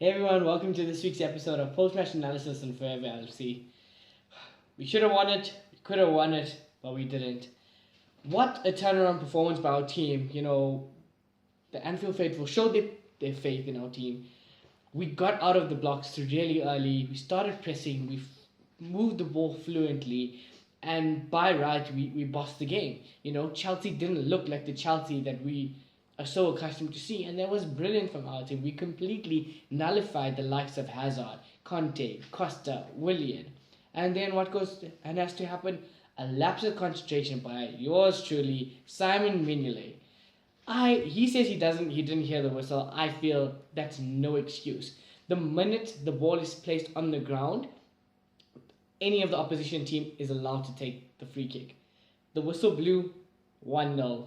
Hey everyone, welcome to this week's episode of Post-Match Analysis on Forever LFC. We should have won it, we could have won it, but we didn't. What a turnaround performance by our team. The Anfield faithful showed their faith in our team. We got out of the blocks really early, we started pressing, we moved the ball fluently, and by right, we bossed the game. Chelsea didn't look like the Chelsea that we are so accustomed to see, and that was brilliant from our team. We completely nullified the likes of Hazard, Conte, Costa, Willian, and then what goes and has to happen? A lapse of concentration by yours truly, Simon Mignolet. He says he didn't hear the whistle. I feel that's no excuse. The minute the ball is placed on the ground, any of the opposition team is allowed to take the free kick. The whistle blew 1-0.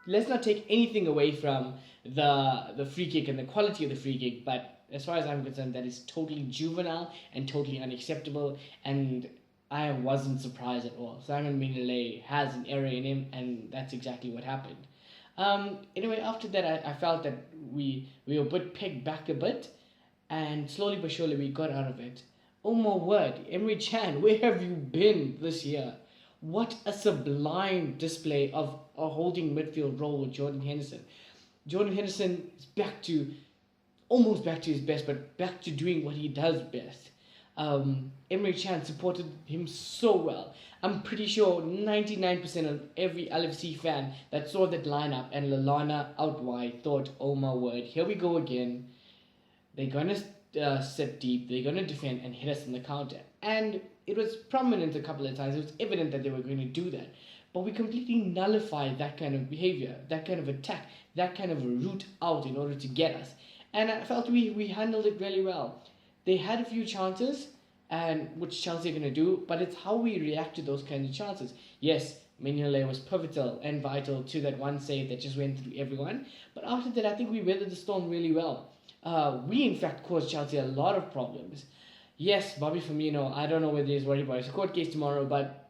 Let's not take anything away from the free kick and the quality of the free kick, but as far as I'm concerned, that is totally juvenile and totally unacceptable, and I wasn't surprised at all. Simon Mignolet has an error in him, and that's exactly what happened. Anyway, after that, I felt that we were pegged back a bit, and slowly but surely we got out of it. Oh my word, Emre Can, where have you been this year? What a sublime display of a holding midfield role with Jordan Henderson. Jordan Henderson is almost back to his best, but back to doing what he does best. Emre Can supported him so well. I'm pretty sure 99% of every LFC fan that saw that lineup and Lallana out wide thought, oh my word, here we go again. They're going to sit deep, they're going to defend and hit us in the counter. And it was prominent a couple of times. It was evident that they were going to do that. But we completely nullified that kind of behavior, that kind of attack, that kind of a route out in order to get us. And I felt we handled it really well. They had a few chances, and which Chelsea are going to do, but it's how we react to those kinds of chances. Yes, Mignolet was pivotal and vital to that one save that just went through everyone. But after that, I think we weathered the storm really well. We, in fact, caused Chelsea a lot of problems. Yes, Bobby Firmino, I don't know whether he's worried about his court case tomorrow, but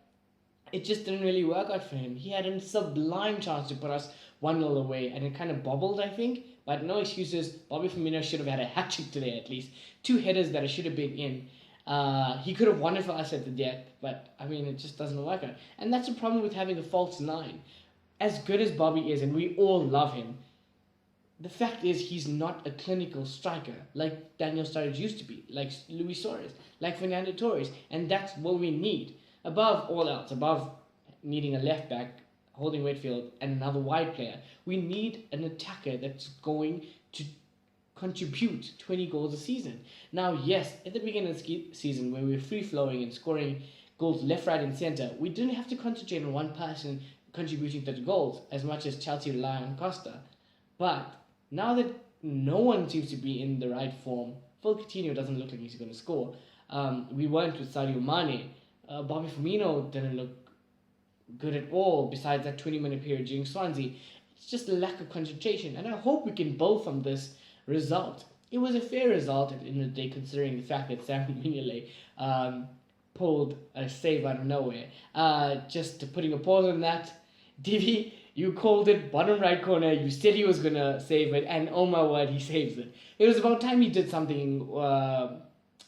it just didn't really work out for him. He had a sublime chance to put us 1-0 away, and it kind of bobbled, I think. But no excuses. Bobby Firmino should have had a hat-trick today at least. 2 headers that should have been in. He could have won it for us at the death, but I mean, it just doesn't work out. And that's the problem with having a false 9. As good as Bobby is, and we all love him, the fact is he's not a clinical striker like Daniel Sturridge used to be, like Luis Suarez, like Fernando Torres, and that's what we need. Above all else, above needing a left back, holding midfield, and another wide player, we need an attacker that's going to contribute 20 goals a season. Now, yes, at the beginning of the season, when we were free-flowing and scoring goals left, right, and centre, we didn't have to concentrate on one person contributing to the goals as much as Chelsea rely on Costa. But now that no one seems to be in the right form, Phil Coutinho doesn't look like he's going to score. We weren't with Sadio Mane. Bobby Firmino didn't look good at all besides that 20-minute period during Swansea. It's just a lack of concentration, and I hope we can build from this result. It was a fair result at the end of the day, considering the fact that Sam Mignolet pulled a save out of nowhere. Just putting a pause on that, Divi, you called it bottom right corner, you said he was going to save it, and oh my word, he saves it. It was about time he did something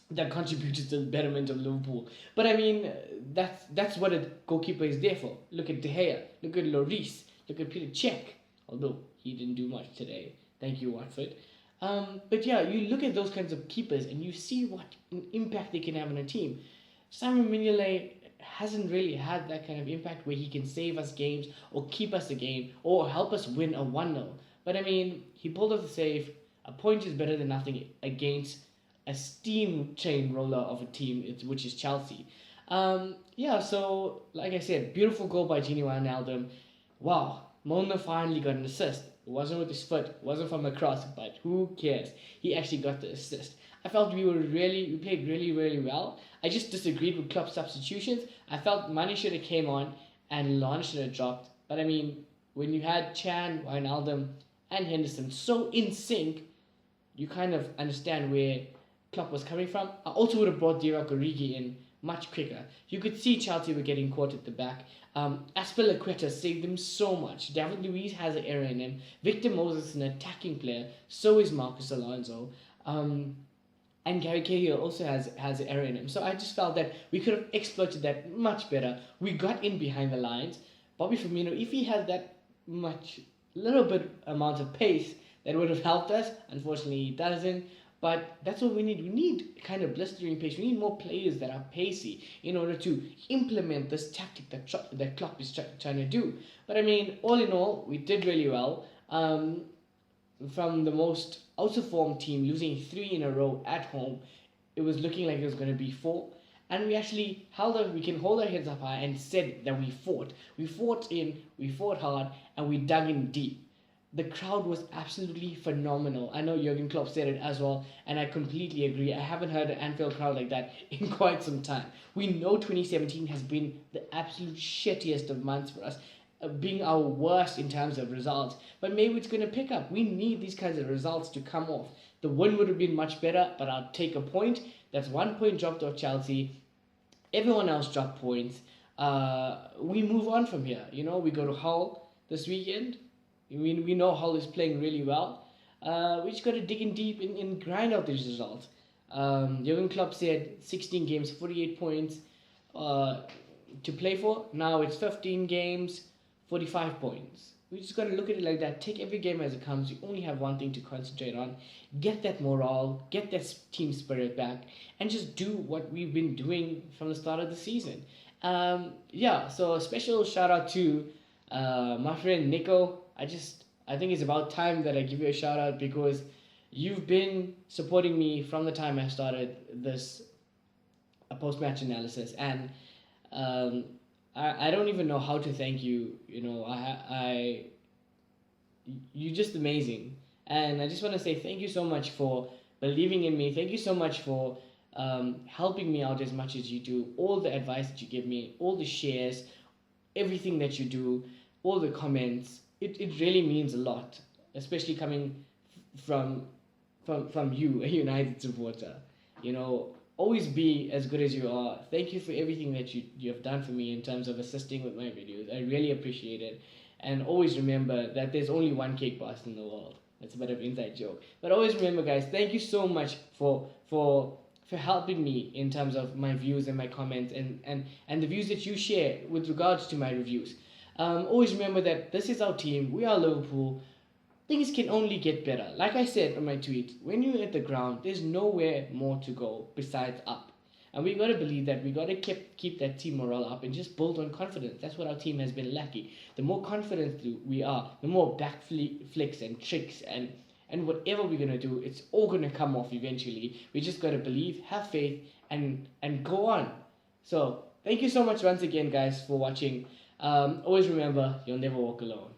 that contributed to the betterment of Liverpool. But I mean, that's what a goalkeeper is there for. Look at De Gea, look at Lloris, look at Peter Cech, although he didn't do much today. Thank you, Watford. But yeah, you look at those kinds of keepers and you see what an impact they can have on a team. Simon Mignolet hasn't really had that kind of impact where he can save us games or keep us a game or help us win a 1-0. But I mean, he pulled off the save. A point is better than nothing against a steam train roller of a team, which is Chelsea. So like I said, beautiful goal by Gini Wijnaldum. Wow, Milner finally got an assist. It wasn't with his foot, it wasn't from a cross, but who cares? He actually got the assist. I felt we played really, really well. I just disagreed with Klopp's substitutions. I felt Mane should have came on and Lallana should have dropped. But I mean, when you had Can, Wijnaldum, and Henderson so in sync, you kind of understand where Klopp was coming from. I also would have brought Divock Origi in much quicker. You could see Chelsea were getting caught at the back. Azpilicueta saved them so much. David Luiz has an error in him. Victor Moses is an attacking player. So is Marcus Alonso. And Gary Cahill also has an error in him. So I just felt that we could have exploited that much better. We got in behind the lines. Bobby Firmino, if he had that much, little bit amount of pace, that would have helped us. Unfortunately, he doesn't. But that's what we need. We need kind of blistering pace. We need more players that are pacey in order to implement this tactic that Klopp is trying to do. But I mean, all in all, we did really well. From the most out of form team, losing 3 in a row at home, it was looking like it was going to be 4. And we actually we can hold our heads up high and said that we fought. We fought hard, and we dug in deep. The crowd was absolutely phenomenal. I know Jurgen Klopp said it as well, and I completely agree. I haven't heard an Anfield crowd like that in quite some time. We know 2017 has been the absolute shittiest of months for us, being our worst in terms of results. But maybe it's going to pick up. We need these kinds of results to come off. The win would have been much better, but I'll take a point. That's 1 point dropped off Chelsea. Everyone else dropped points. We move on from here. We go to Hull this weekend. We know Hull is playing really well. We just got to dig in deep and grind out these results. Jurgen Klopp said 16 games, 48 points to play for. Now it's 15 games, 45 points. We just got to look at it like that. Take every game as it comes. You only have one thing to concentrate on. Get that morale, get that team spirit back, and just do what we've been doing from the start of the season. So a special shout out to my friend Nico. I think it's about time that I give you a shout out, because you've been supporting me from the time I started this post-match analysis, and I don't even know how to thank you. You're just amazing, and I just want to say thank you so much for believing in me. Thank you so much for helping me out as much as you do. All the advice that you give me, all the shares, everything that you do, all the comments. It really means a lot, especially coming from you, a United supporter. Always be as good as you are. Thank you for everything that you have done for me in terms of assisting with my videos. I really appreciate it. And always remember that there's only one cake boss in the world. That's a bit of an inside joke. But always remember, guys, thank you so much for helping me in terms of my views and my comments and the views that you share with regards to my reviews. Always remember that this is our team. We are Liverpool. Things can only get better. Like I said on my tweet, when you're at the ground, there's nowhere more to go besides up. And we got to believe that. We got to keep that team morale up and just build on confidence. That's what our team has been lacking. The more confident we are, the more back flicks and tricks and whatever we're going to do, it's all going to come off eventually. We just got to believe, have faith, and go on. So thank you so much once again, guys, for watching. Always remember, you'll never walk alone.